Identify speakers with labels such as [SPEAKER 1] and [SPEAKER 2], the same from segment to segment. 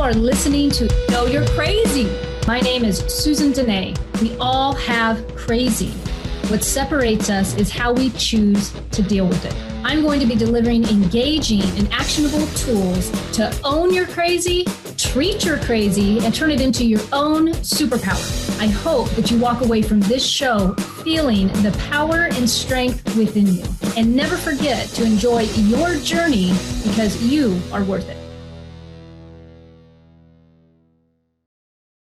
[SPEAKER 1] are listening to Know You're Crazy. My name is Susan Denee. We all have crazy. What separates us is how we choose to deal with it. I'm going to be delivering engaging and actionable tools to own your crazy, treat your crazy, and turn it into your own superpower. I hope that you walk away from this show feeling the power and strength within you. And never forget to enjoy your journey because you are worth it.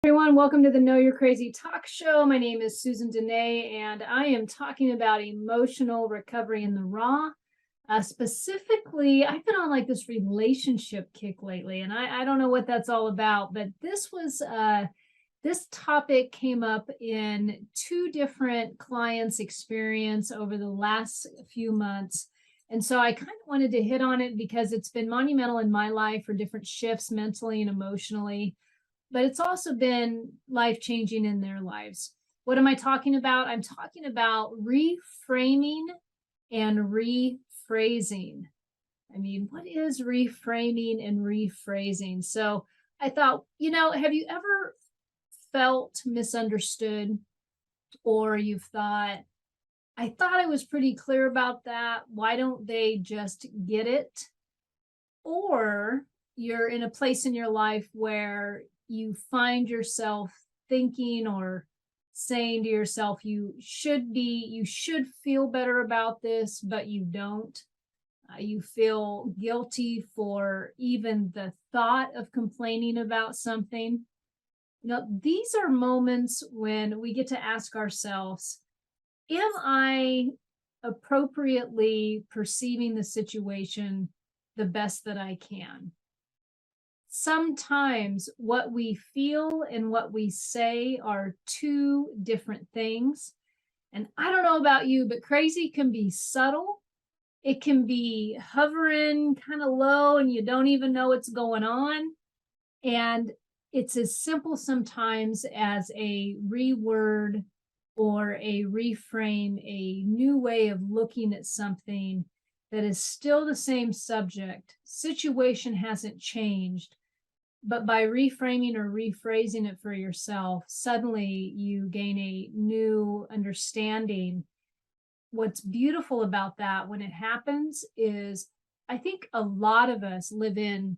[SPEAKER 1] Everyone, welcome to the Know You're Crazy talk show. My name is Susan Denee, and I am talking about emotional recovery in the raw. Specifically, I've been on like this relationship kick lately, and I don't know what that's all about, but this topic came up in two different clients' experience over the last few months. And so I kind of wanted to hit on it because it's been monumental in my life for different shifts mentally and emotionally, but it's also been life-changing in their lives. What am I talking about? I'm talking about reframing and rephrasing. I mean, what is reframing and rephrasing? So I thought, have you ever felt misunderstood, or you've thought, I thought I was pretty clear about that. Why don't they just get it? Or you're in a place in your life where you find yourself thinking or saying to yourself, you should feel better about this, but you don't. You feel guilty for even the thought of complaining about something. These are moments when we get to ask ourselves, am I appropriately perceiving the situation the best that I can? Sometimes what we feel and what we say are two different things. And I don't know about you, but crazy can be subtle. It can be hovering kind of low and you don't even know what's going on. And it's as simple sometimes as a reword or a reframe, a new way of looking at something that is still the same subject. Situation hasn't changed, but by reframing or rephrasing it for yourself, suddenly you gain a new understanding. What's beautiful about that when it happens is I think a lot of us live in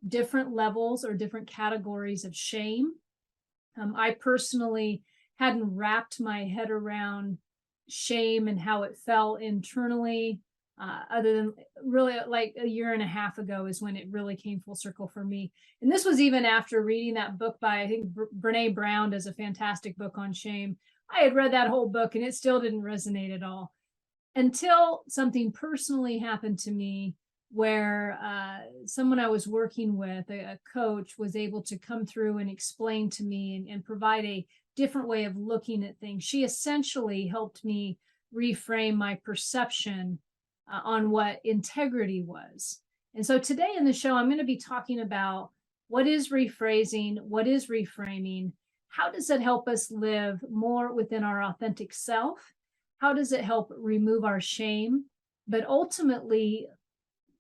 [SPEAKER 1] different levels or different categories of shame. I personally hadn't wrapped my head around shame and how it felt internally, other than really like a year and a half ago is when it really came full circle for me. And this was even after reading that book by, I think, Brene Brown does a fantastic book on shame. I had read that whole book and it still didn't resonate at all until something personally happened to me where someone I was working with, a coach, was able to come through and explain to me and provide a different way of looking at things. She essentially helped me reframe my perception on what integrity was. And so today in the show, I'm going to be talking about what is rephrasing, what is reframing, how does it help us live more within our authentic self, how does it help remove our shame, but ultimately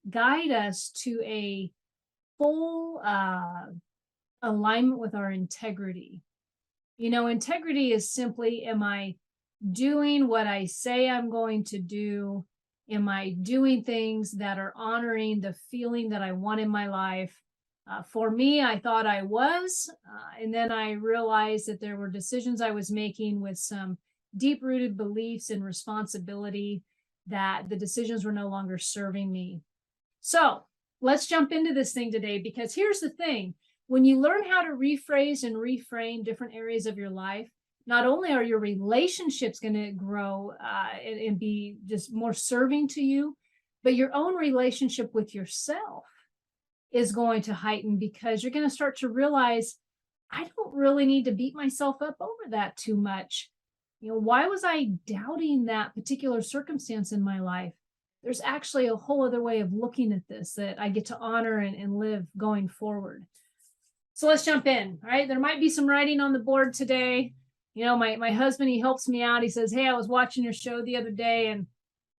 [SPEAKER 1] guide us to a full alignment with our integrity. Integrity is simply, am I doing what I say I'm going to do? Am I doing things that are honoring the feeling that I want in my life? For me, I thought I was, and then I realized that there were decisions I was making with some deep-rooted beliefs and responsibility that the decisions were no longer serving me. So let's jump into this thing today, because here's the thing. When you learn how to rephrase and reframe different areas of your life, not only are your relationships going to grow and be just more serving to you, but your own relationship with yourself is going to heighten, because you're going to start to realize, I don't really need to beat myself up over that too much. Why was I doubting that particular circumstance in my life? There's actually a whole other way of looking at this that I get to honor and live going forward. So let's jump in. All right. There might be some writing on the board today. My husband, he helps me out. He says, hey, I was watching your show the other day and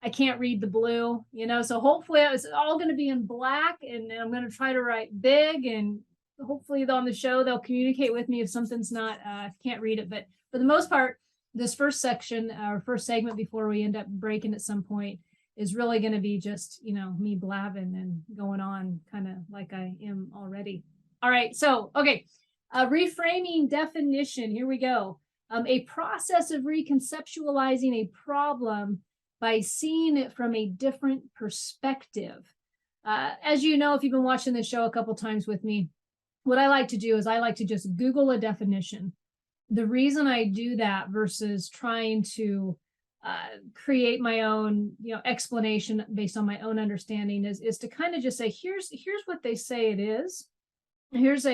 [SPEAKER 1] I can't read the blue, so hopefully it's all going to be in black, and I'm going to try to write big and hopefully on the show, they'll communicate with me if something's not, can't read it. But for the most part, this first section, our first segment before we end up breaking at some point, is really going to be just, me blabbing and going on kind of like I am already. All right. So, okay. Reframing definition. Here we go. A process of reconceptualizing a problem by seeing it from a different perspective. As you know, if you've been watching this show a couple times with me, what I like to do is I like to just Google a definition. The reason I do that versus trying to create my own, explanation based on my own understanding is to kind of just say, here's what they say it is. Here's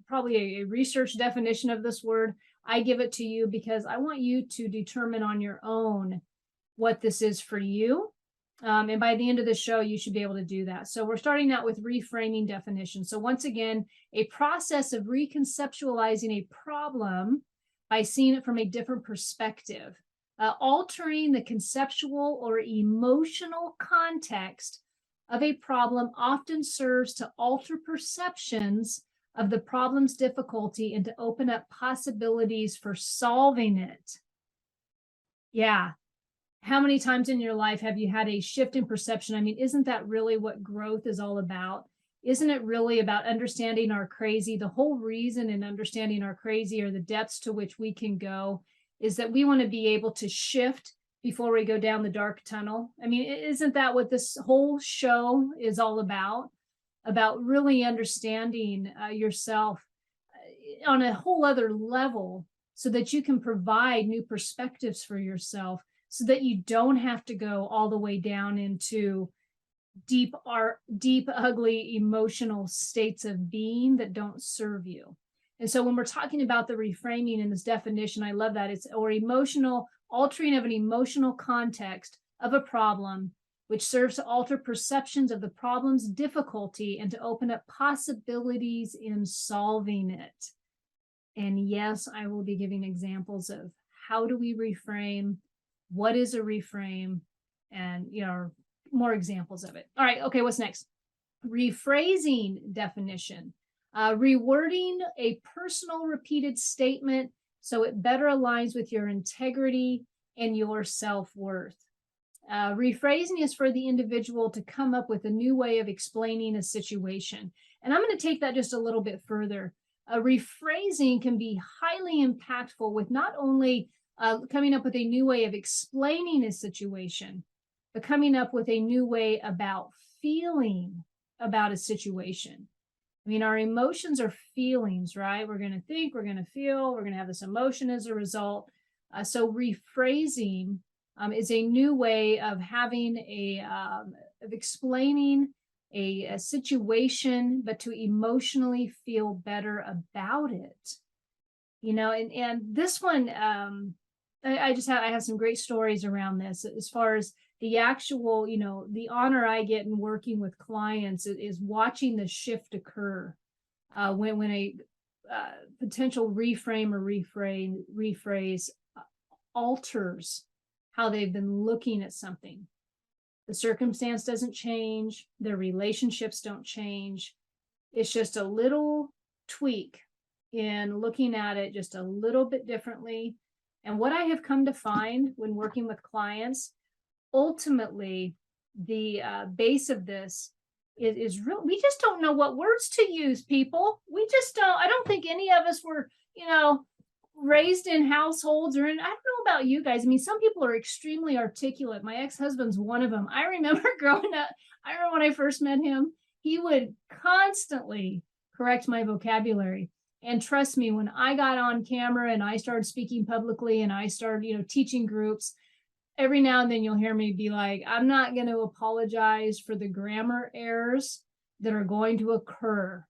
[SPEAKER 1] probably a research definition of this word. I give it to you because I want you to determine on your own what this is for you. And by the end of the show, you should be able to do that. So we're starting out with reframing definition. So once again, a process of reconceptualizing a problem by seeing it from a different perspective, altering the conceptual or emotional context of a problem often serves to alter perceptions of the problem's difficulty and to open up possibilities for solving it. Yeah. How many times in your life have you had a shift in perception? I mean, isn't that really what growth is all about? Isn't it really about understanding our crazy? The whole reason in understanding our crazy, or the depths to which we can go, is that we want to be able to shift before we go down the dark tunnel. I mean, isn't that what this whole show is all about? About really understanding yourself on a whole other level so that you can provide new perspectives for yourself, so that you don't have to go all the way down into deep, ugly emotional states of being that don't serve you. And so when we're talking about the reframing in this definition, I love that it's altering of an emotional context of a problem, which serves to alter perceptions of the problem's difficulty and to open up possibilities in solving it. And yes, I will be giving examples of how do we reframe, what is a reframe, and more examples of it. All right, okay, what's next? Rephrasing definition. Rewording a personal repeated statement so it better aligns with your integrity and your self-worth. Rephrasing is for the individual to come up with a new way of explaining a situation. And I'm going to take that just a little bit further. Rephrasing can be highly impactful with not only coming up with a new way of explaining a situation, but coming up with a new way about feeling about a situation. I mean, our emotions are feelings, right? We're going to think, we're going to feel, we're going to have this emotion as a result. So rephrasing is a new way of having of explaining a situation, but to emotionally feel better about it. And this one, I have some great stories around this as far as the actual, the honor I get in working with clients is watching the shift occur when a potential reframe or rephrase alters how they've been looking at something. The circumstance doesn't change, their relationships don't change. It's just a little tweak in looking at it just a little bit differently. And what I have come to find when working with clients, ultimately, the base of this is real. We just don't know what words to use, people. We just don't. I don't think any of us were, raised in households I don't know about you guys. I mean, some people are extremely articulate. My ex-husband's one of them. I remember growing up, when I first met him, he would constantly correct my vocabulary. And trust me, when I got on camera and I started speaking publicly and I started, teaching groups, every now and then you'll hear me be like, I'm not going to apologize for the grammar errors that are going to occur.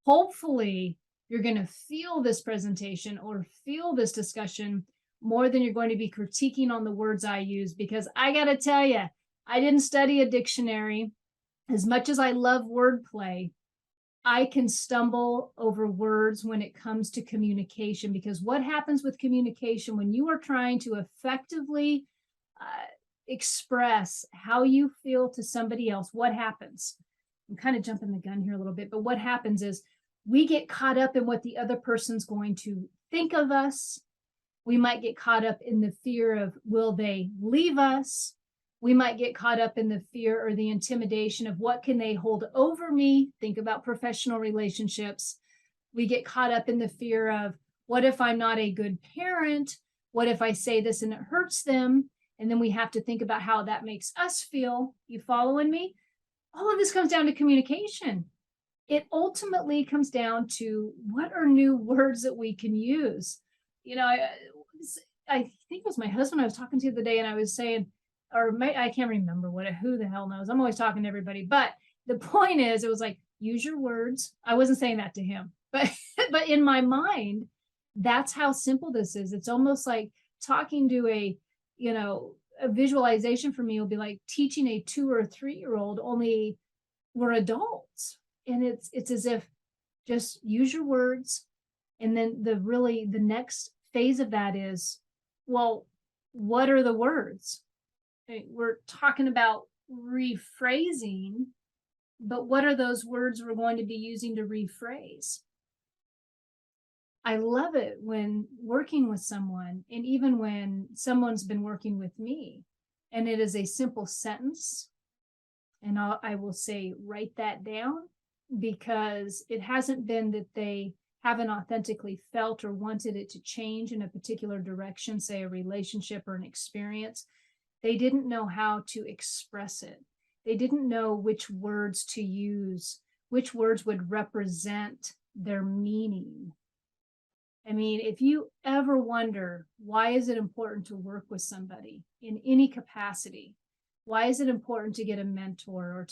[SPEAKER 1] Hopefully, you're going to feel this presentation or feel this discussion more than you're going to be critiquing on the words I use, because I got to tell you, I didn't study a dictionary. As much as I love wordplay, I can stumble over words when it comes to communication, because what happens with communication when you are trying to effectively express how you feel to somebody else, what happens? I'm kind of jumping the gun here a little bit, but what happens is we get caught up in what the other person's going to think of us. We might get caught up in the fear of, will they leave us? We might get caught up in the fear or the intimidation of what can they hold over me? Think about professional relationships. We get caught up in the fear of, what if I'm not a good parent? What if I say this and it hurts them? And then we have to think about how that makes us feel. You following me? All of this comes down to communication. It ultimately comes down to, what are new words that we can use? You know, I think it was my husband I was talking to the other day, and I was saying, I can't remember who the hell knows. I'm always talking to everybody. But the point is, it was like, use your words. I wasn't saying that to him, but in my mind, that's how simple this is. It's almost like talking to a visualization for me will be like teaching a 2 or 3-year-old, only we're adults. And it's as if, just use your words. And then the next phase of that is, well, what are the words? We're talking about rephrasing, but what are those words we're going to be using to rephrase? I love it when working with someone, and even when someone's been working with me, and it is a simple sentence, and I will say, write that down, because it hasn't been that they haven't authentically felt or wanted it to change in a particular direction, say a relationship or an experience. They didn't know how to express it. They didn't know which words to use, which words would represent their meaning. I mean, if you ever wonder, why is it important to work with somebody in any capacity? Why is it important to get a mentor or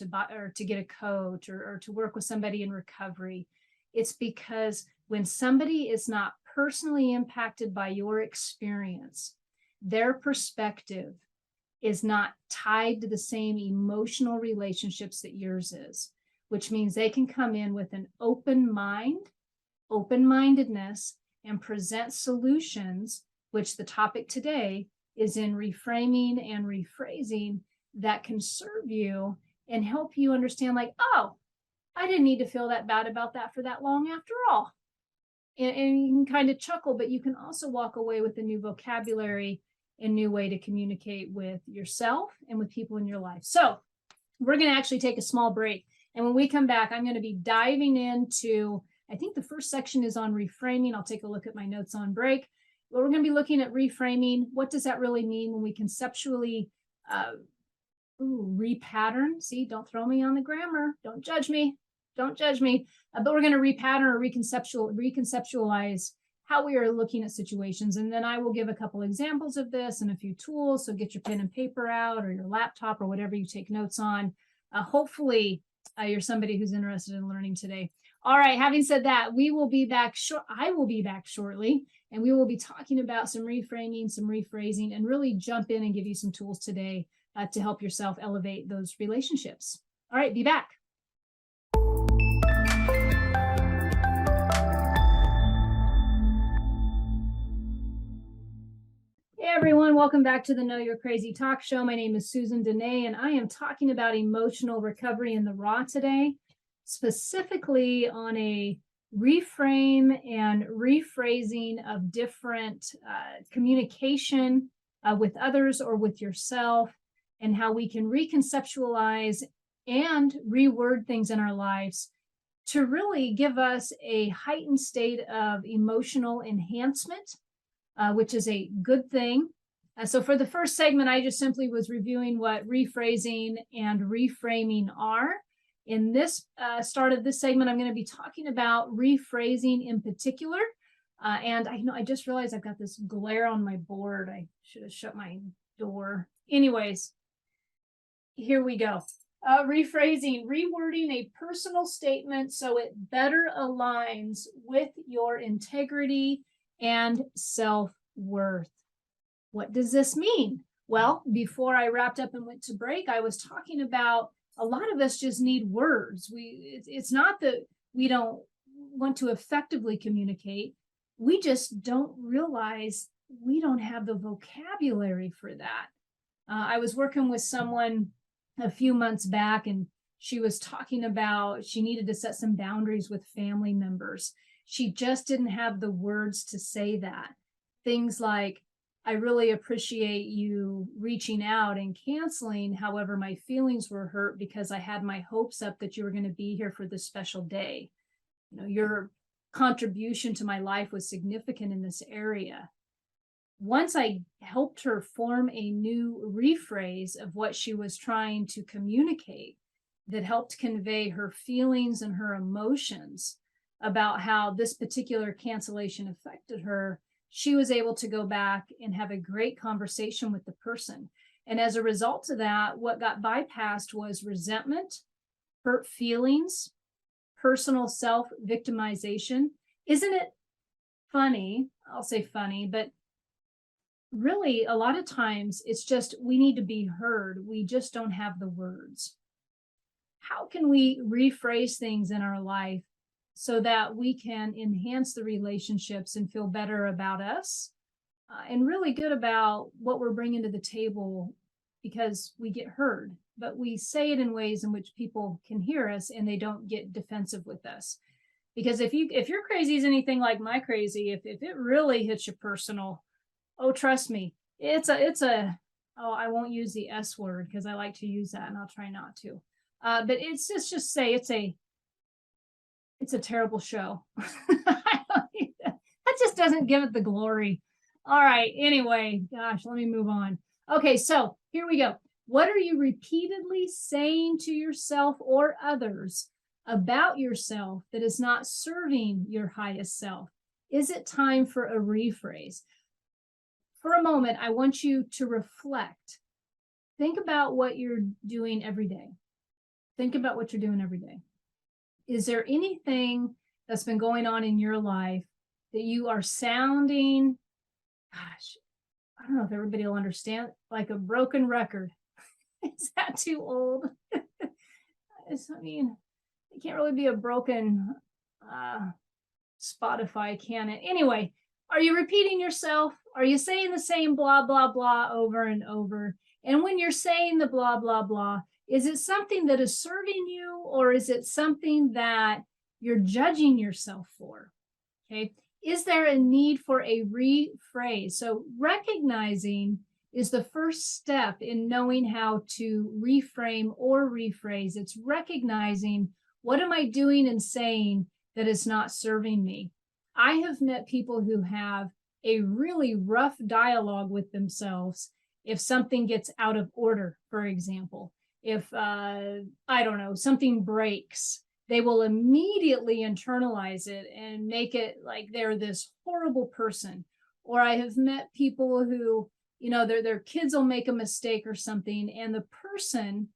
[SPEAKER 1] to get a coach or to work with somebody in recovery? It's because when somebody is not personally impacted by your experience, their perspective is not tied to the same emotional relationships that yours is, which means they can come in with an open mind, open-mindedness, and present solutions, which the topic today is in reframing and rephrasing, that can serve you and help you understand, like, oh, I didn't need to feel that bad about that for that long after all. And you can kind of chuckle, but you can also walk away with a new vocabulary and new way to communicate with yourself and with people in your life. So we're going to actually take a small break. And when we come back, I'm going to be diving into, I think the first section is on reframing. I'll take a look at my notes on break. But we're going to be looking at reframing. What does that really mean when we conceptually repattern? See, don't throw me on the grammar. Don't judge me. Don't judge me. But we're going to repattern or reconceptualize how we are looking at situations. And then I will give a couple examples of this and a few tools. So get your pen and paper out, or your laptop, or whatever you take notes on. Hopefully you're somebody who's interested in learning today. All right, having said that, we will be back I will be back shortly, and we will be talking about some reframing, some rephrasing, and really jump in and give you some tools today to help yourself elevate those relationships. All right, be back. Hey everyone, welcome back to the Know You're Crazy Talk Show. My name is Susan Denee, and I am talking about emotional recovery in the raw today, specifically on a reframe and rephrasing of different communication with others or with yourself, and how we can reconceptualize and reword things in our lives to really give us a heightened state of emotional enhancement, which is a good thing. So for the first segment, I just simply was reviewing what rephrasing and reframing are. In this start of this segment, I'm going to be talking about rephrasing in particular. And I just realized I've got this glare on my board. I should have shut my door. Anyways, here we go. Rephrasing, rewording a personal statement so it better aligns with your integrity and self-worth. What does this mean? Well, before I wrapped up and went to break, I was talking about a lot of us just need words. It's not that we don't want to effectively communicate. We just don't realize we don't have the vocabulary for that. I was working with someone a few months back, and She was talking about she needed to set some boundaries with family members. She just didn't have the words to say that. Things like, I really appreciate you reaching out and canceling. However, my feelings were hurt because I had my hopes up that you were going to be here for this special day. You know, your contribution to my life was significant in this area. Once I helped her form a new rephrase of what she was trying to communicate that helped convey her feelings and her emotions about how this particular cancellation affected her, she was able to go back and have a great conversation with the person. And as a result of that, what got bypassed was resentment, hurt feelings, personal self-victimization. Isn't it funny? I'll say funny, but really a lot of times it's just we need to be heard. We just don't have the words. How can we rephrase things in our life so that we can enhance the relationships and feel better about us and really good about what we're bringing to the table because we get heard, but we say it in ways in which people can hear us and they don't get defensive with us. Because if your crazy is anything like my crazy, if it really hits you personal, oh, trust me, I won't use the S word because I like to use that and I'll try not to. But it's just say it's a terrible show. That just doesn't give it the glory. All right. Anyway, gosh, let me move on. Okay. So here we go. What are you repeatedly saying to yourself or others about yourself that is not serving your highest self? Is it time for a rephrase? For a moment, I want you to reflect. Think about what you're doing every day. Think about what you're doing every day. Is there anything that's been going on in your life that you are sounding, gosh, I don't know if everybody will understand, like a broken record? Is that too old? I mean, it can't really be a broken Spotify, can it? Anyway, are you repeating yourself? Are you saying the same blah, blah, blah over and over? And when you're saying the blah, blah, blah, is it something that is serving you or is it something that you're judging yourself for? Okay. Is there a need for a rephrase? So recognizing is the first step in knowing how to reframe or rephrase. It's recognizing what am I doing and saying that is not serving me. I have met people who have a really rough dialogue with themselves if something gets out of order, for example. If, I don't know, something breaks, they will immediately internalize it and make it like they're this horrible person. Or I have met people who, you know, their kids will make a mistake or something, and the person,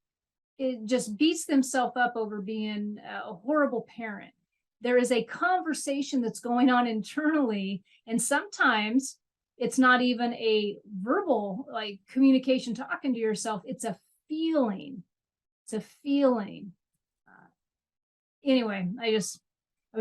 [SPEAKER 1] it just beats themselves up over being a horrible parent. There is a conversation that's going on internally, and sometimes it's not even a verbal like communication talking to yourself. It's a feeling. It's a feeling. Anyway, I was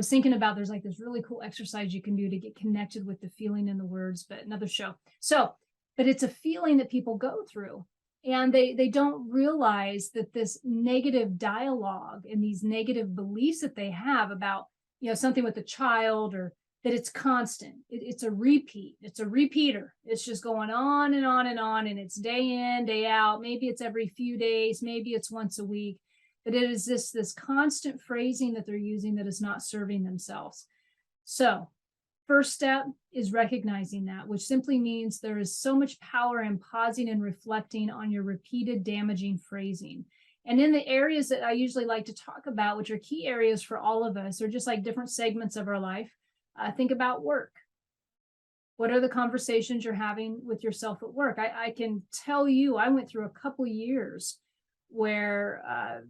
[SPEAKER 1] thinking about there's like this really cool exercise you can do to get connected with the feeling in the words, but another show. So, but it's a feeling that people go through, and they don't realize that this negative dialogue and these negative beliefs that they have about, you know, something with a child, or that it's constant. It's a repeat. It's a repeater. It's just going on and on and on, and it's day in, day out. Maybe it's every few days. Maybe it's once a week. But it is this constant phrasing that they're using that is not serving themselves. So first step is recognizing that, which simply means there is so much power in pausing and reflecting on your repeated damaging phrasing. And in the areas that I usually like to talk about, which are key areas for all of us, or just like different segments of our life, think about work. What are the conversations you're having with yourself at work? I can tell you, I went through a couple years where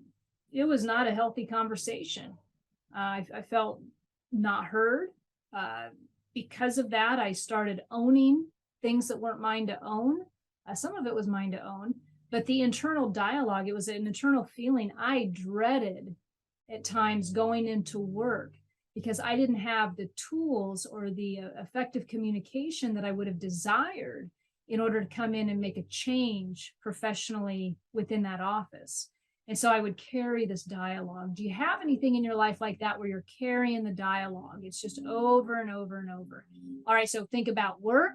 [SPEAKER 1] it was not a healthy conversation. I felt not heard. Because of that, I started owning things that weren't mine to own. Some of it was mine to own, but the internal dialogue, it was an internal feeling I dreaded at times going into work because I didn't have the tools or the effective communication that I would have desired in order to come in and make a change professionally within that office. And so I would carry this dialogue. Do you have anything in your life like that where you're carrying the dialogue? It's just over and over and over. All right, so think about work.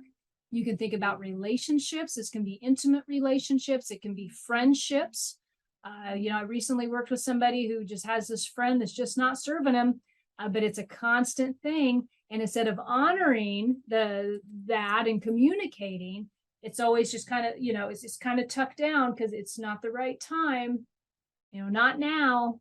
[SPEAKER 1] You can think about relationships. This can be intimate relationships. It can be friendships. I recently worked with somebody who just has this friend that's just not serving him, but it's a constant thing. And instead of honoring that and communicating, it's always just kind of, it's just kind of tucked down because it's not the right time. Not now.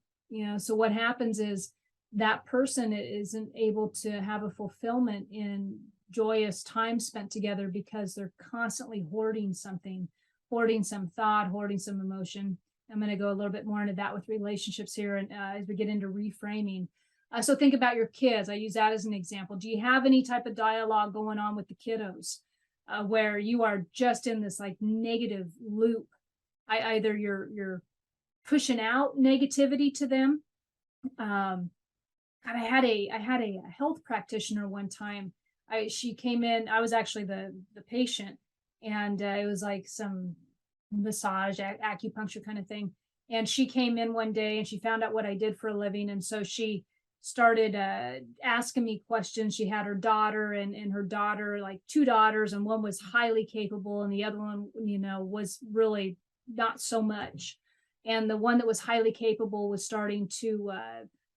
[SPEAKER 1] So what happens is that person isn't able to have a fulfillment in joyous time spent together because they're constantly hoarding something, hoarding some thought, hoarding some emotion. I'm going to go a little bit more into that with relationships here, and as we get into reframing. So think about your kids. I use that as an example. Do you have any type of dialogue going on with the kiddos where you are just in this like negative loop? Either you're pushing out negativity to them. I had a health practitioner one time. She came in. I was actually the patient, and it was like some massage, acupuncture kind of thing. And she came in one day and she found out what I did for a living, and so she started asking me questions. She had her daughter and her daughter, like two daughters, and one was highly capable, and the other one, was really not so much. And the one that was highly capable was starting to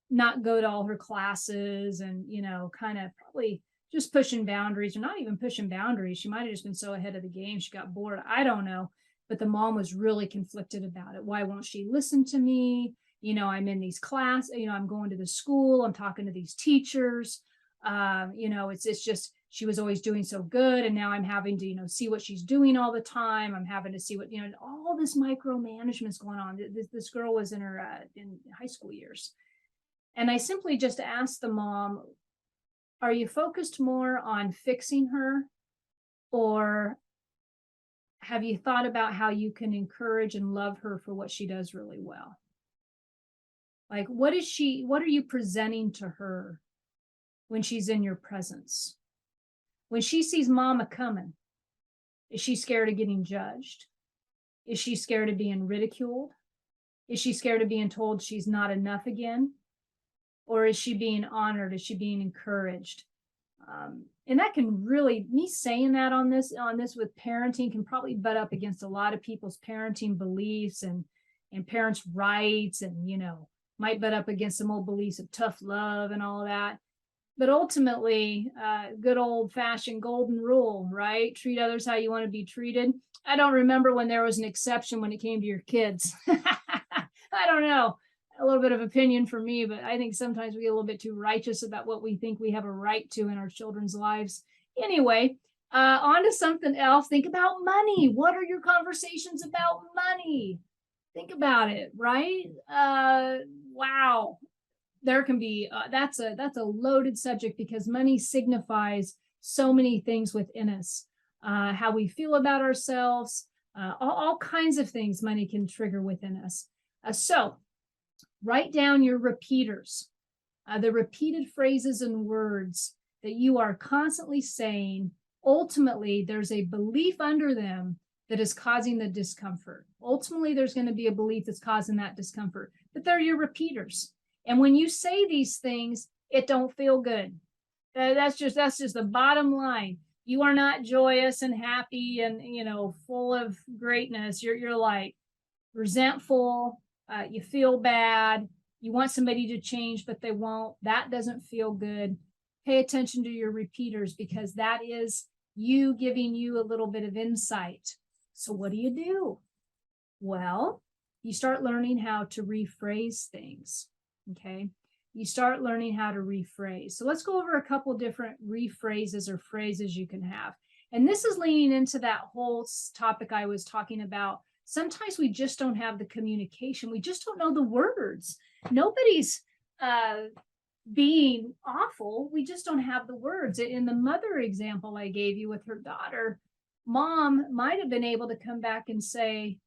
[SPEAKER 1] not go to all her classes and, kind of probably just pushing boundaries, or not even pushing boundaries. She might have just been so ahead of the game. She got bored. I don't know. But the mom was really conflicted about it. Why won't she listen to me? I'm in these classes, I'm going to the school, I'm talking to these teachers. It's just, she was always doing so good. And now I'm having to, see what she's doing all the time. I'm having to see what, all this micromanagement's going on. This girl was in her in high school years. And I simply just asked the mom, are you focused more on fixing her, or have you thought about how you can encourage and love her for what she does really well? Like, what are you presenting to her when she's in your presence? When she sees mama coming, is she scared of getting judged? Is she scared of being ridiculed? Is she scared of being told she's not enough again? Or is she being honored? Is she being encouraged? And that can really, me saying that on this with parenting can probably butt up against a lot of people's parenting beliefs and parents' rights, and, might butt up against some old beliefs of tough love and all of that. But ultimately, good old fashioned golden rule, right? Treat others how you want to be treated. I don't remember when there was an exception when it came to your kids. I don't know. A little bit of opinion for me, but I think sometimes we get a little bit too righteous about what we think we have a right to in our children's lives. Anyway, on to something else. Think about money. What are your conversations about money? Think about it, right? Wow. There can be, that's a loaded subject, because money signifies so many things within us. How we feel about ourselves, all kinds of things money can trigger within us. So write down your repeaters, the repeated phrases and words that you are constantly saying. Ultimately, there's a belief under them that is causing the discomfort. Ultimately, there's going to be a belief that's causing that discomfort, but they're your repeaters. And when you say these things, it don't feel good. That's just the bottom line. You are not joyous and happy and, full of greatness. You're like resentful. You feel bad. You want somebody to change, but they won't. That doesn't feel good. Pay attention to your repeaters, because that is you giving you a little bit of insight. So what do? Well, you start learning how to rephrase things. Okay. You start learning how to rephrase. So let's go over a couple different rephrases or phrases you can have. And this is leaning into that whole topic I was talking about. Sometimes we just don't have the communication. We just don't know the words. Nobody's being awful. We just don't have the words. In the mother example I gave you with her daughter, mom might have been able to come back and say,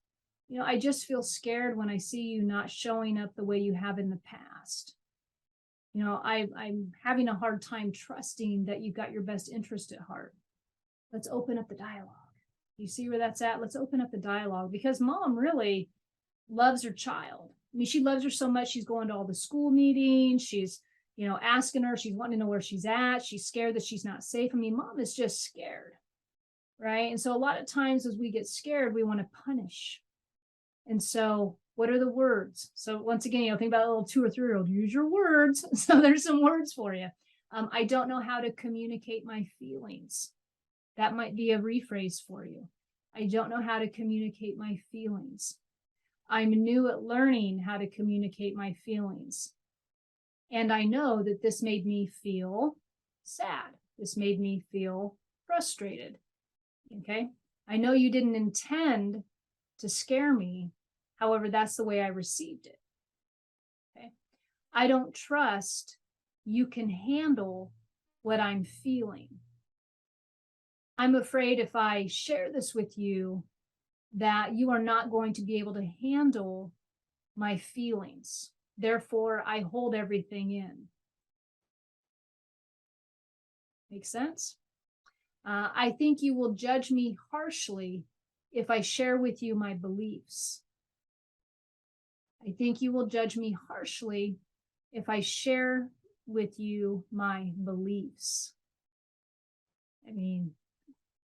[SPEAKER 1] I just feel scared when I see you not showing up the way you have in the past. I'm having a hard time trusting that you've got your best interest at heart. Let's open up the dialogue. You see where that's at? Let's open up the dialogue, because mom really loves her child. I mean, she loves her so much. She's going to all the school meetings. She's, asking her, she's wanting to know where she's at. She's scared that she's not safe. I mean, mom is just scared, right? And so a lot of times as we get scared, we want to punish. And so what are the words? So once again, think about a little 2 or 3-year-old, use your words. So there's some words for you. I don't know how to communicate my feelings. That might be a rephrase for you. I don't know how to communicate my feelings. I'm new at learning how to communicate my feelings. And I know that this made me feel sad. This made me feel frustrated. Okay. I know you didn't intend to scare me. However, that's the way I received it. Okay. I don't trust you can handle what I'm feeling. I'm afraid if I share this with you, that you are not going to be able to handle my feelings. Therefore, I hold everything in. Make sense? I think you will judge me harshly if I share with you my beliefs. I think you will judge me harshly if I share with you my beliefs. I mean,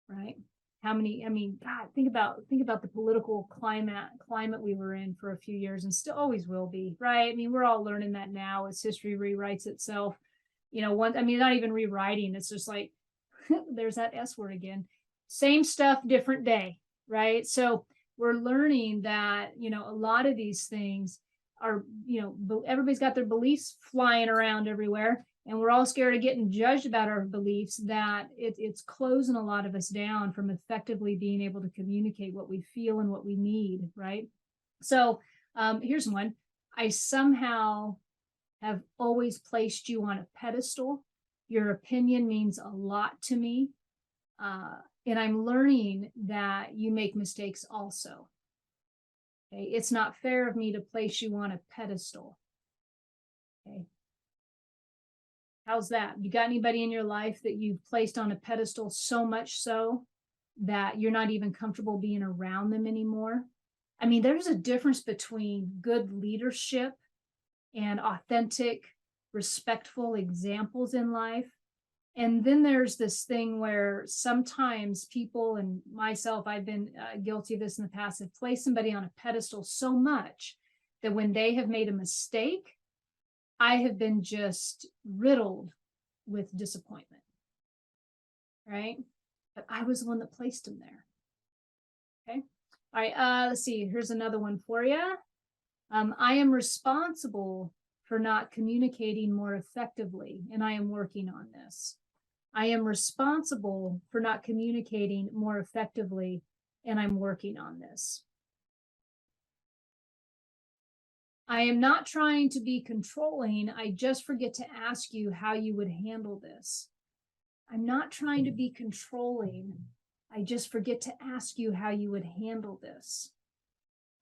[SPEAKER 1] right? God, think about the political climate we were in for a few years and still always will be, right? I mean, we're all learning that now as history rewrites itself. Not even rewriting, it's just like, there's that S word again. Same stuff, different day, right? So we're learning that, a lot of these things are, everybody's got their beliefs flying around everywhere. And we're all scared of getting judged about our beliefs, that it's closing a lot of us down from effectively being able to communicate what we feel and what we need, right? So here's one. I somehow have always placed you on a pedestal. Your opinion means a lot to me. And I'm learning that you make mistakes also. Okay? It's not fair of me to place you on a pedestal. Okay. How's that? You got anybody in your life that you've placed on a pedestal so much so that you're not even comfortable being around them anymore? I mean, there's a difference between good leadership and authentic, respectful examples in life. And then there's this thing where sometimes people, and myself, I've been guilty of this in the past, have placed somebody on a pedestal so much that when they have made a mistake, I have been just riddled with disappointment, right? But I was the one that placed him there. Okay. All right. Let's see. Here's another one for you. I am responsible for not communicating more effectively, and I am working on this. I am responsible for not communicating more effectively, and I'm working on this. I am not trying to be controlling. I just forget to ask you how you would handle this. I'm not trying to be controlling. I just forget to ask you how you would handle this.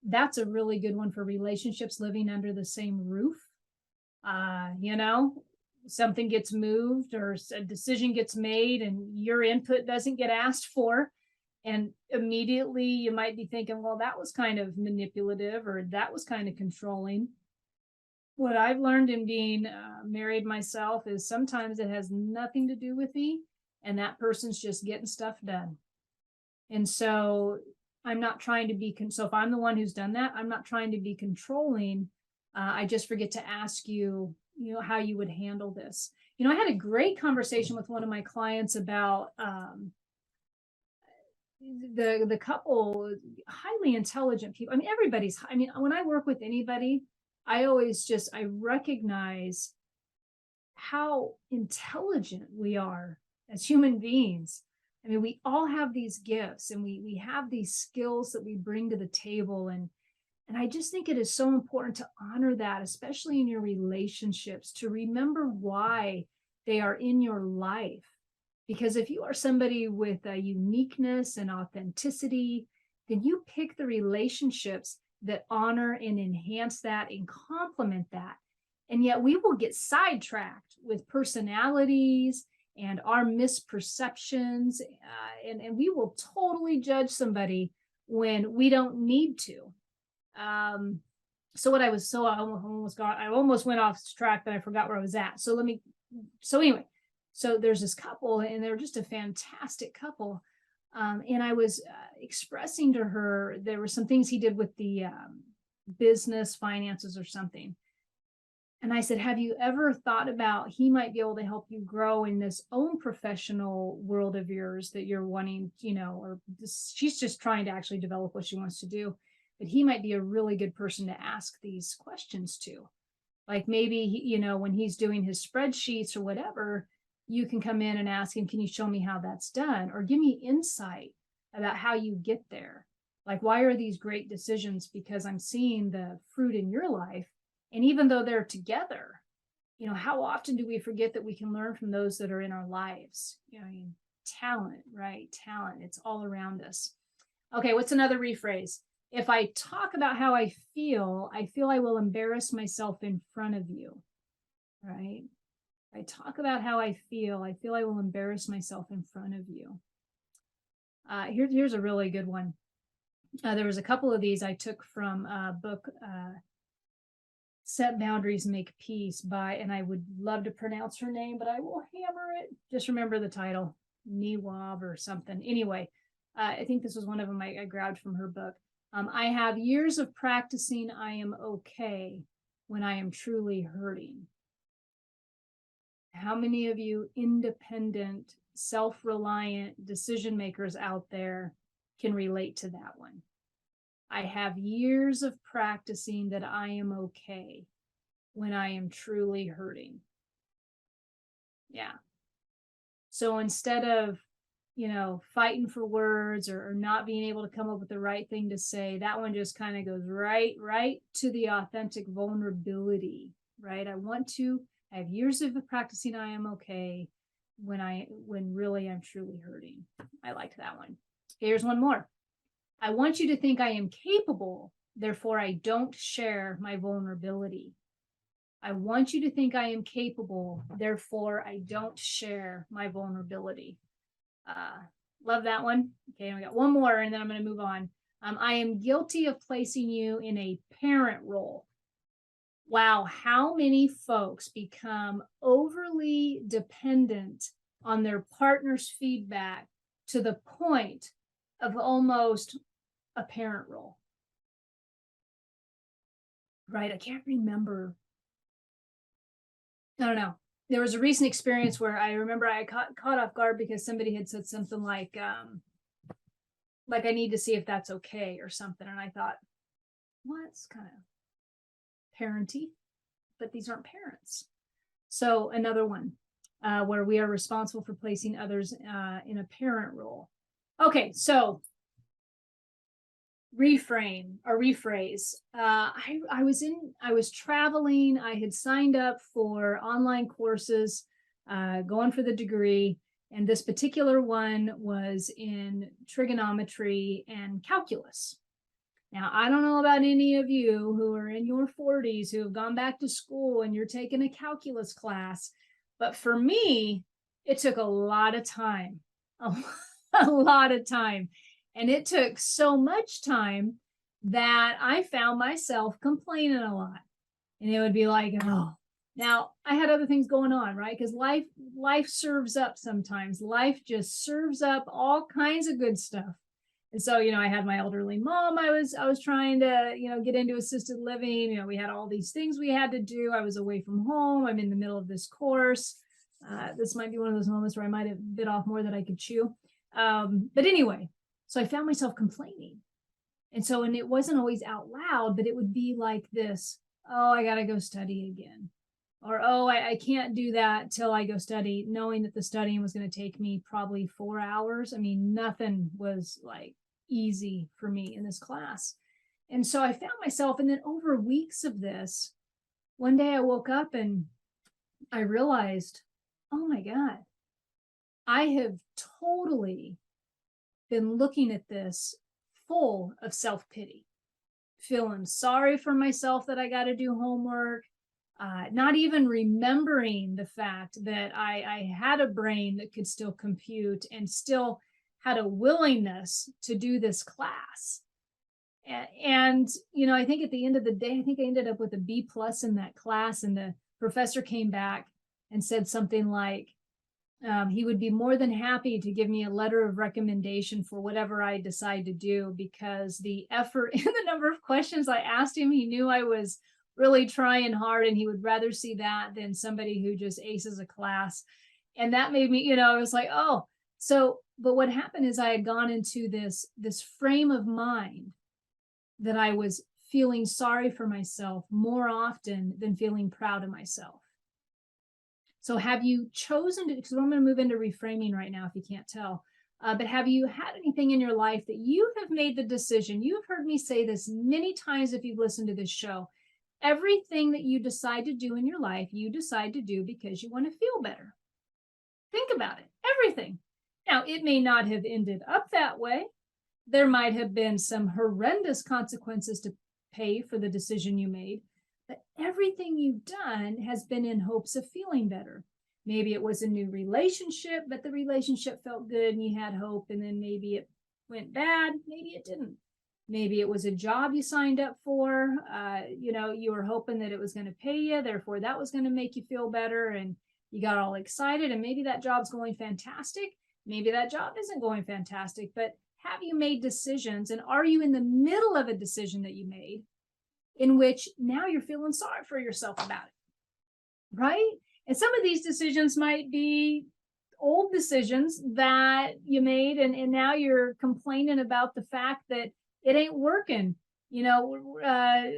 [SPEAKER 1] That's a really good one for relationships living under the same roof. Something gets moved or a decision gets made and your input doesn't get asked for. And immediately you might be thinking, well, that was kind of manipulative, or that was kind of controlling. What I've learned in being married myself is sometimes it has nothing to do with me, and that person's just getting stuff done. And so I'm not trying to be, so if I'm the one who's done that, I'm not trying to be controlling. I just forget to ask you, how you would handle this. I had a great conversation with one of my clients about the couple, highly intelligent people. When I work with anybody, I recognize how intelligent we are as human beings. We all have these gifts and we have these skills that we bring to the table. And I just think it is so important to honor that, especially in your relationships, to remember why they are in your life. Because if you are somebody with a uniqueness and authenticity, then you pick the relationships that honor and enhance that and complement that. And yet we will get sidetracked with personalities and our misperceptions, and we will totally judge somebody when we don't need to. So what I almost went off track, but I forgot where I was at. So anyway, so there's this couple, and they're just a fantastic couple. And I was expressing to her, there were some things he did with the business finances or something. And I said, have you ever thought about he might be able to help you grow in this own professional world of yours that you're wanting, or she's just trying to actually develop what she wants to do. But he might be a really good person to ask these questions to. Like maybe, when he's doing his spreadsheets or whatever, you can come in and ask him, can you show me how that's done? Or give me insight about how you get there. Like, why are these great decisions? Because I'm seeing the fruit in your life. And even though they're together, how often do we forget that we can learn from those that are in our lives? Talent, right? Talent, it's all around us. Okay, what's another rephrase? If I talk about how I feel I will embarrass myself in front of you, right? If I talk about how I feel I will embarrass myself in front of you. Here's a really good one. There was a couple of these I took from a book, Set Boundaries, Make Peace and I would love to pronounce her name, but I will hammer it. Just remember the title, Niwab or something. Anyway, I think this was one of them I grabbed from her book. I have years of practicing I am okay when I am truly hurting. How many of you independent, self-reliant decision makers out there can relate to that one? I have years of practicing that I am okay when I am truly hurting. Yeah. So instead of, fighting for words or not being able to come up with the right thing to say, that one just kind of goes right to the authentic vulnerability, right? I have years of practicing I am okay when really I'm truly hurting. I liked that one. Here's one more. I want you to think I am capable, therefore I don't share my vulnerability. I want you to think I am capable, therefore I don't share my vulnerability. Love that one. Okay, and we got one more, and then I'm going to move on. I am guilty of placing you in a parent role. Wow, how many folks become overly dependent on their partner's feedback to the point of almost a parent role, right? I can't remember. I don't know. There was a recent experience where I remember I caught off guard because somebody had said something like I need to see if that's okay or something. And I thought, well, it's kind of parenty, but these aren't parents. So another one where we are responsible for placing others in a parent role. Okay, so reframe or rephrase. I was traveling. I had signed up for online courses, going for the degree, and this particular one was in trigonometry and calculus. Now, I don't know about any of you who are in your 40s who have gone back to school and you're taking a calculus class, but for me, it took a lot of time, a lot of time. And it took so much time that I found myself complaining a lot. And it would be like, oh, now I had other things going on, right? Because life serves up sometimes. Life just serves up all kinds of good stuff. And so, I had my elderly mom. I was trying to, get into assisted living. We had all these things we had to do. I was away from home. I'm in the middle of this course. This might be one of those moments where I might have bit off more than I could chew. But anyway, so I found myself complaining. And it wasn't always out loud, but it would be like this, oh, I got to go study again. Or, oh, I can't do that till I go study, knowing that the studying was going to take me probably 4 hours. I mean, nothing was like easy for me in this class. And so I found myself, and then over weeks of this, one day I woke up and I realized, oh my God, I have totally been looking at this full of self-pity, feeling sorry for myself that I got to do homework, not even remembering the fact that I had a brain that could still compute and still had a willingness to do this class. And, I think at the end of the day, I think I ended up with a B+ in that class. And the professor came back and said something like, he would be more than happy to give me a letter of recommendation for whatever I decide to do, because the effort and the number of questions I asked him, he knew I was really trying hard, and he would rather see that than somebody who just aces a class. And that made me, I was like, oh, so, but what happened is I had gone into this frame of mind that I was feeling sorry for myself more often than feeling proud of myself. So have you chosen to, because I'm going to move into reframing right now, if you can't tell, but have you had anything in your life that you have made the decision? You've heard me say this many times if you've listened to this show. Everything that you decide to do in your life, you decide to do because you want to feel better. Think about it, everything. Now, it may not have ended up that way. There might have been some horrendous consequences to pay for the decision you made, but everything you've done has been in hopes of feeling better. Maybe it was a new relationship, but the relationship felt good and you had hope, and then maybe it went bad, maybe it didn't. Maybe it was a job you signed up for, you were hoping that it was going to pay you, therefore that was going to make you feel better, and you got all excited, and maybe that job's going fantastic. Maybe that job isn't going fantastic, but have you made decisions, and are you in the middle of a decision that you made in which now you're feeling sorry for yourself about it, right? And some of these decisions might be old decisions that you made, and now you're complaining about the fact that it ain't working. My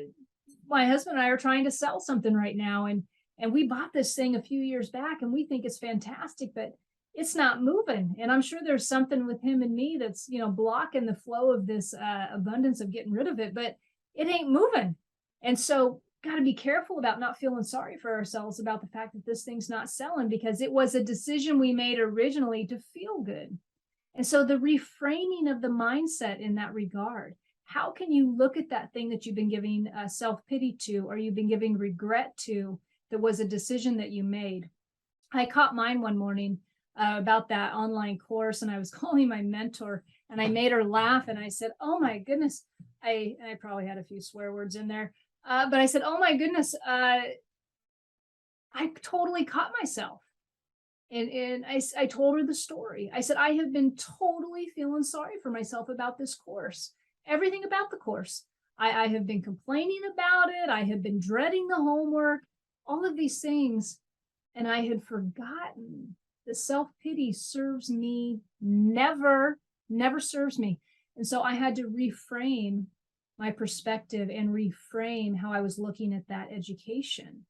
[SPEAKER 1] husband and I are trying to sell something right now, and we bought this thing a few years back, and we think it's fantastic, but it's not moving. And I'm sure there's something with him and me that's, blocking the flow of this abundance of getting rid of it, but it ain't moving. And so got to be careful about not feeling sorry for ourselves about the fact that this thing's not selling, because it was a decision we made originally to feel good. And so the reframing of the mindset in that regard, how can you look at that thing that you've been giving self-pity to, or you've been giving regret to, that was a decision that you made? I caught mine one morning about that online course, and I was calling my mentor, and I made her laugh, and I said, oh my goodness, I probably had a few swear words in there, but I said, oh my goodness, I totally caught myself. And I told her the story. I said, I have been totally feeling sorry for myself about this course, everything about the course. I have been complaining about it. I have been dreading the homework, all of these things. And I had forgotten that self-pity serves me, never serves me. And so I had to reframe my perspective and reframe how I was looking at that education,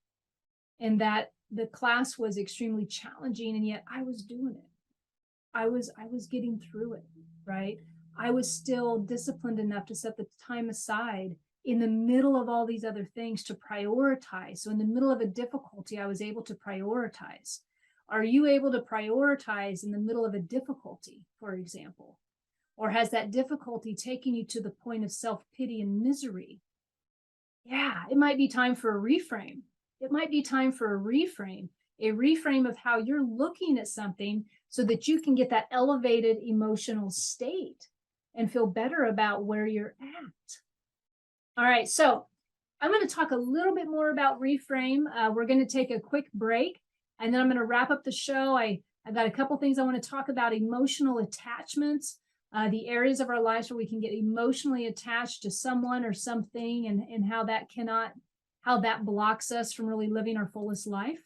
[SPEAKER 1] and that the class was extremely challenging, and yet I was doing it. I was getting through it, right? I was still disciplined enough to set the time aside in the middle of all these other things to prioritize. So in the middle of a difficulty, I was able to prioritize. Are you able to prioritize in the middle of a difficulty, for example? Or has that difficulty taken you to the point of self-pity and misery? Yeah, it might be time for a reframe. It might be time for a reframe of how you're looking at something, so that you can get that elevated emotional state and feel better about where you're at. All right, so I'm going to talk a little bit more about reframe. We're going to take a quick break, and then I'm going to wrap up the show. I've got a couple things I want to talk about: emotional attachments, the areas of our lives where we can get emotionally attached to someone or something, and how that blocks us from really living our fullest life.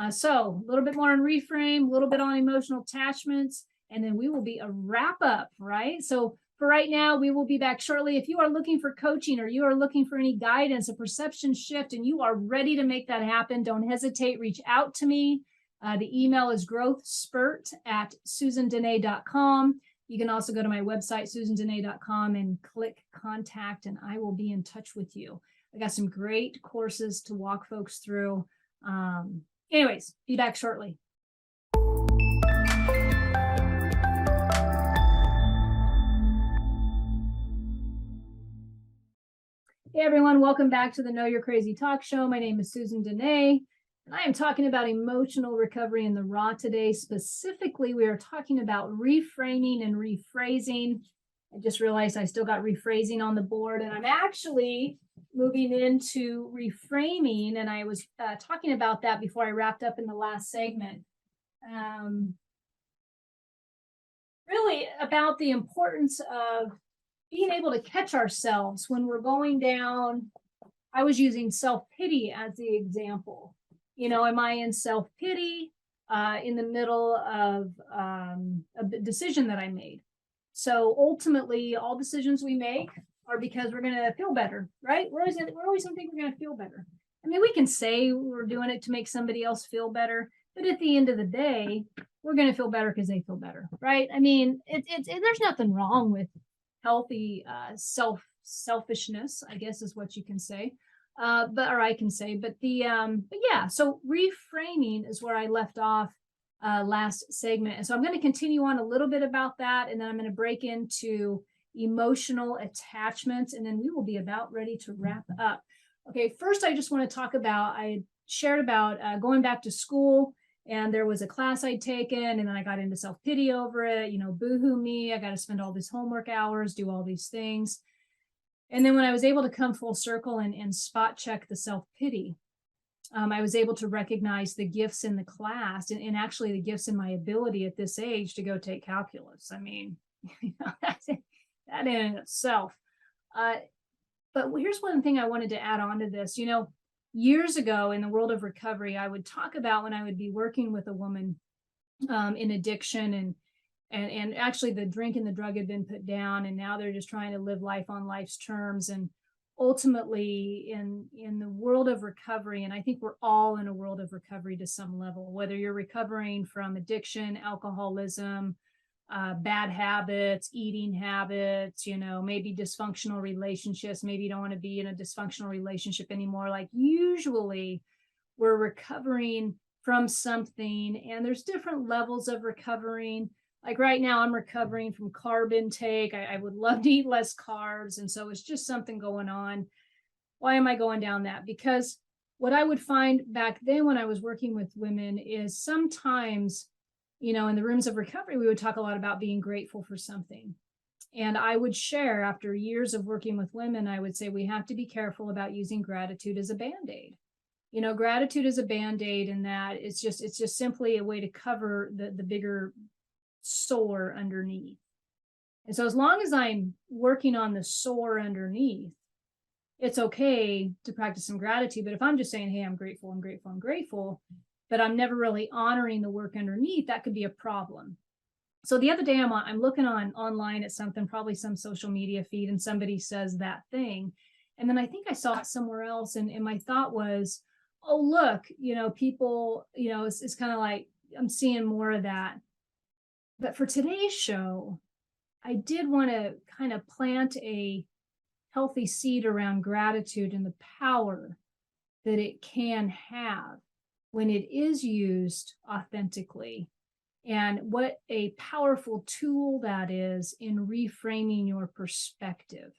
[SPEAKER 1] So a little bit more on reframe, a little bit on emotional attachments, and then we will be a wrap up, right? So for right now, we will be back shortly. If you are looking for coaching, or you are looking for any guidance, a perception shift, and you are ready to make that happen, don't hesitate, reach out to me. The email is growthspurt@susandenee.com. You can also go to my website, susandenee.com, and click contact, and I will be in touch with you. I got some great courses to walk folks through. Anyways, be back shortly. Hey everyone, welcome back to the Know You're Crazy Talk Show. My name is Susan Denee, and I am talking about emotional recovery in the raw today. Specifically, we are talking about reframing and rephrasing. I just realized I still got rephrasing on the board, and I'm actually moving into reframing. And I was talking about that before I wrapped up in the last segment. Really about the importance of being able to catch ourselves when we're going down. I was using self-pity as the example. You know, am I in self-pity in the middle of a decision that I made? So ultimately, all decisions we make are because we're going to feel better, right? We're always going to think we're going to feel better. I mean, we can say we're doing it to make somebody else feel better, but at the end of the day, we're going to feel better because they feel better, right? I mean, there's nothing wrong with healthy selfishness, I guess is what you can say, or I can say. But yeah. So reframing is where I left off last segment, and so I'm going to continue on a little bit about that, and then I'm going to break into emotional attachments, and then we will be about ready to wrap up. Okay, first I just want to talk about, I shared about going back to school, and there was a class I'd taken, and then I got into self-pity over it, you know, boohoo me, I got to spend all these homework hours, do all these things. And then when I was able to come full circle and spot check the self-pity, I was able to recognize the gifts in the class and actually the gifts in my ability at this age to go take calculus. I mean, you know, that in itself. But here's one thing I wanted to add on to this. You know, years ago in the world of recovery, I would talk about when I would be working with a woman in addiction, and actually the drink and the drug had been put down, and now they're just trying to live life on life's terms. And ultimately in the world of recovery, and I think we're all in a world of recovery to some level, whether you're recovering from addiction, alcoholism, bad habits, eating habits, you know, maybe dysfunctional relationships, maybe you don't want to be in a dysfunctional relationship anymore. Like usually we're recovering from something, and there's different levels of recovering. Like right now I'm recovering from carb intake. I would love to eat less carbs, and so it's just something going on. Why am I going down that? Because what I would find back then when I was working with women is sometimes, you know, in the rooms of recovery, we would talk a lot about being grateful for something. And I would share, after years of working with women, I would say we have to be careful about using gratitude as a Band-Aid. You know, gratitude is a Band-Aid in that it's just simply a way to cover the bigger sore underneath. And so as long as I'm working on the sore underneath, it's okay to practice some gratitude. But if I'm just saying, hey, I'm grateful, I'm grateful, I'm grateful, but I'm never really honoring the work underneath, that could be a problem. So the other day I'm looking online at something, probably some social media feed, and somebody says that thing. And then I think I saw it somewhere else. And my thought was, oh, look, you know, people, you know, it's kind of like I'm seeing more of that. But for today's show, I did want to kind of plant a healthy seed around gratitude and the power that it can have when it is used authentically, and what a powerful tool that is in reframing your perspective.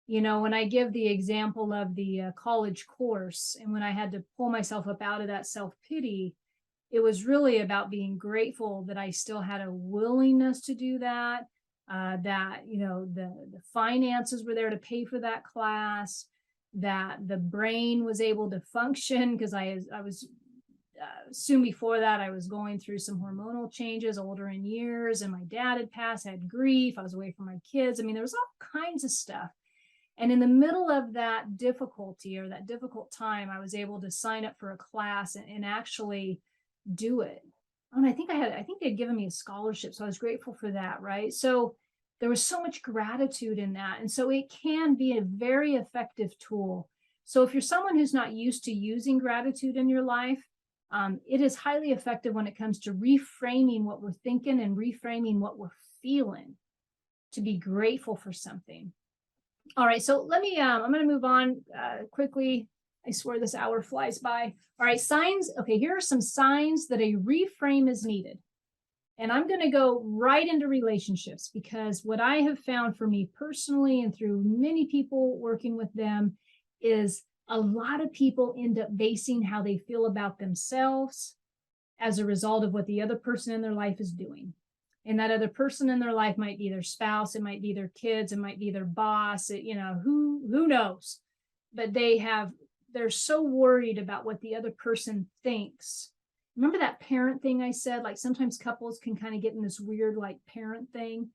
[SPEAKER 1] You know, when I give the example of the college course, and when I had to pull myself up out of that self-pity, it was really about being grateful that I still had a willingness to do that, that, you know, the finances were there to pay for that class, that the brain was able to function, because I was soon before that, I was going through some hormonal changes, older in years, and my dad had passed, I had grief, I was away from my kids. I mean, there was all kinds of stuff. And in the middle of that difficulty, or that difficult time, I was able to sign up for a class and actually do it. And I think they'd given me a scholarship, so I was grateful for that, right? So there was so much gratitude in that. And so it can be a very effective tool. So if you're someone who's not used to using gratitude in your life, it is highly effective when it comes to reframing what we're thinking and reframing what we're feeling to be grateful for something. All right, so let me, I'm going to move on quickly. I swear this hour flies by. All right, signs. Okay, here are some signs that a reframe is needed. And I'm going to go right into relationships, because what I have found for me personally and through many people working with them is a lot of people end up basing how they feel about themselves as a result of what the other person in their life is doing. And that other person in their life might be their spouse, it might be their kids, it might be their boss, who knows? But they're so worried about what the other person thinks. Remember that parent thing I said? Like sometimes couples can kind of get in this weird like parent thing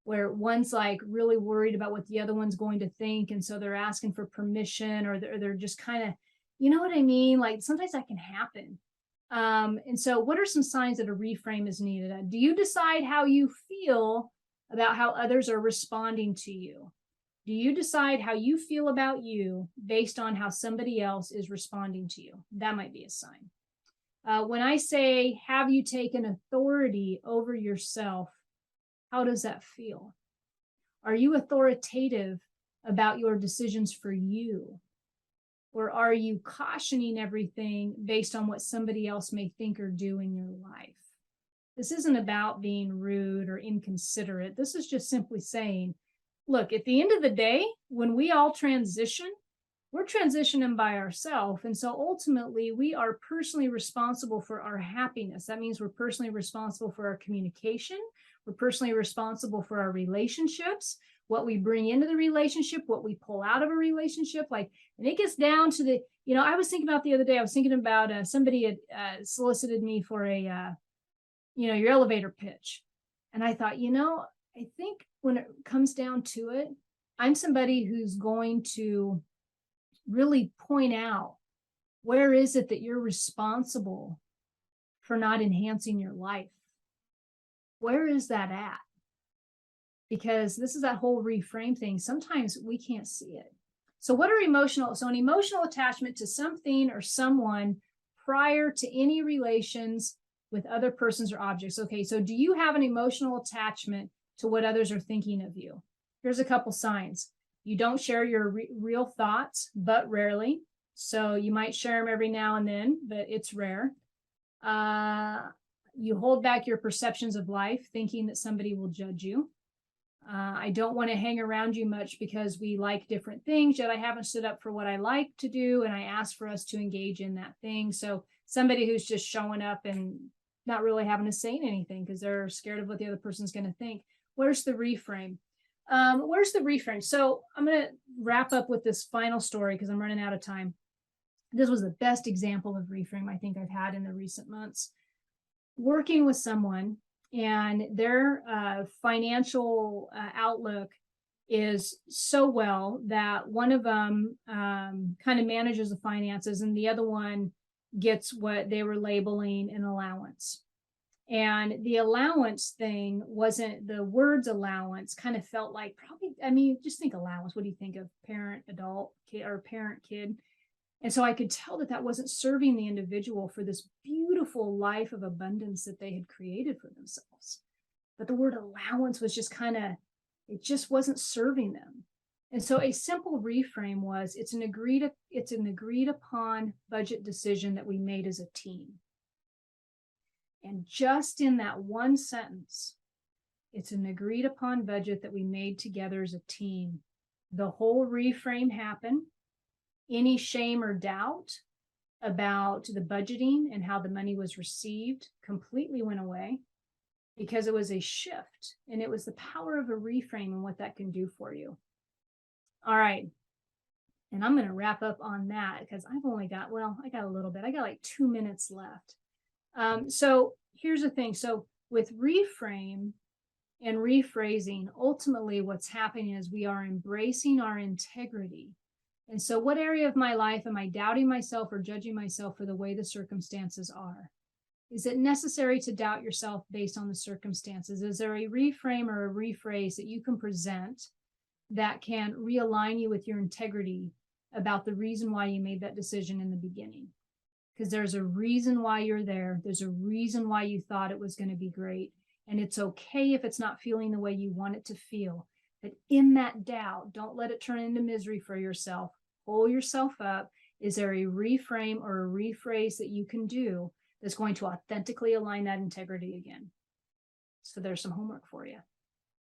[SPEAKER 1] where one's like really worried about what the other one's going to think. And so they're asking for permission, or they're just kind of, you know what I mean? Like sometimes that can happen. And so what are some signs that a reframe is needed? Do you decide how you feel about how others are responding to you? Do you decide how you feel about you based on how somebody else is responding to you? That might be a sign. When I say, have you taken authority over yourself? How does that feel? Are you authoritative about your decisions for you? Or are you cautioning everything based on what somebody else may think or do in your life? This isn't about being rude or inconsiderate. This is just simply saying, look, at the end of the day, when we all transition, we're transitioning by ourselves. And so ultimately, we are personally responsible for our happiness. That means we're personally responsible for our communication. We're personally responsible for our relationships, what we bring into the relationship, what we pull out of a relationship. And it gets down to I was thinking about the other day, I was thinking about somebody had solicited me for your elevator pitch. And I thought, I think when it comes down to it, I'm somebody who's going to really point out, where is it that you're responsible for not enhancing your life? Where is that at? Because this is that whole reframe thing. Sometimes we can't see it. So what are emotional? So an emotional attachment to something or someone prior to any relations with other persons or objects. Okay, so do you have an emotional attachment to what others are thinking of you? Here's a couple signs. You don't share your real thoughts, but rarely. So you might share them every now and then, but it's rare. You hold back your perceptions of life, thinking that somebody will judge you. I don't want to hang around you much because we like different things, yet I haven't stood up for what I like to do, and I ask for us to engage in that thing. So somebody who's just showing up and not really having to say anything because they're scared of what the other person's going to think. Where's the reframe? Where's the reframe? So I'm going to wrap up with this final story because I'm running out of time. This was the best example of reframe I think I've had in the recent months. Working with someone and their financial outlook is so well that one of them kind of manages the finances and the other one gets what they were labeling an allowance. And the allowance thing wasn't, the words allowance kind of felt like probably, just think allowance. What do you think of parent, adult, kid, or parent, kid? And so I could tell that that wasn't serving the individual for this beautiful life of abundance that they had created for themselves. But the word allowance was just it just wasn't serving them. And so a simple reframe was, it's an agreed upon budget decision that we made as a team. And just in that one sentence, it's an agreed upon budget that we made together as a team. The whole reframe happened. Any shame or doubt about the budgeting and how the money was received completely went away because it was a shift, and it was the power of a reframe and what that can do for you. All right. And I'm going to wrap up on that because I've only got, I got a little bit. I got like 2 minutes left. So here's the thing. So with reframe and rephrasing, ultimately what's happening is we are embracing our integrity. And so what area of my life am I doubting myself or judging myself for the way the circumstances are? Is it necessary to doubt yourself based on the circumstances? Is there a reframe or a rephrase that you can present that can realign you with your integrity about the reason why you made that decision in the beginning? Because there's a reason why you're there. There's a reason why you thought it was going to be great. And it's okay if it's not feeling the way you want it to feel. But in that doubt, don't let it turn into misery for yourself. Pull yourself up. Is there a reframe or a rephrase that you can do that's going to authentically align that integrity again? So there's some homework for you.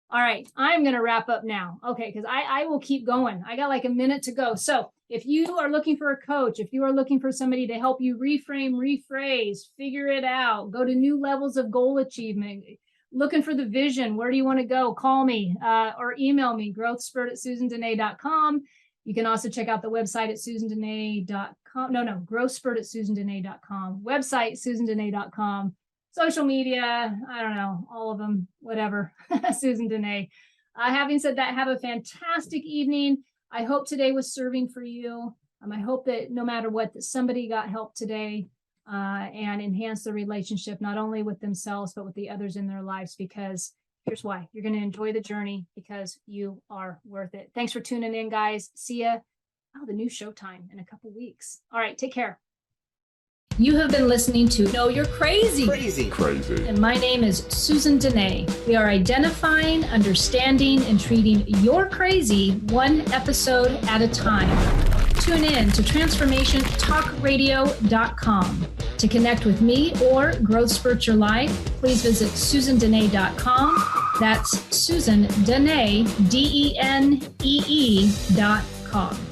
[SPEAKER 1] All right, I'm going to wrap up now. Okay, because I will keep going. I got like a minute to go. So if you are looking for a coach, if you are looking for somebody to help you reframe, rephrase, figure it out, go to new levels of goal achievement, looking for the vision. Where do you want to go? Call me or email me, growthspurt@susandenee.com. You can also check out the website at susandenee.com. No, growthspurt@susandenee.com. Website, susandenee.com. Social media, I don't know, all of them, whatever, Susan Denee. Having said that, have a fantastic evening. I hope today was serving for you. I hope that no matter what, that somebody got help today and enhance the relationship, not only with themselves, but with the others in their lives, because here's why. You're going to enjoy the journey because you are worth it. Thanks for tuning in, guys. See ya. Oh, the new showtime in a couple weeks. All right, take care. You have been listening to No, You're Crazy.
[SPEAKER 2] Crazy.
[SPEAKER 1] And my name is Susan Denee. We are identifying, understanding, and treating your crazy one episode at a time. Tune in to transformationtalkradio.com. To connect with me or Growth Spurt Your Life, please visit susandenee.com. That's Susan Denee, DENEE.com.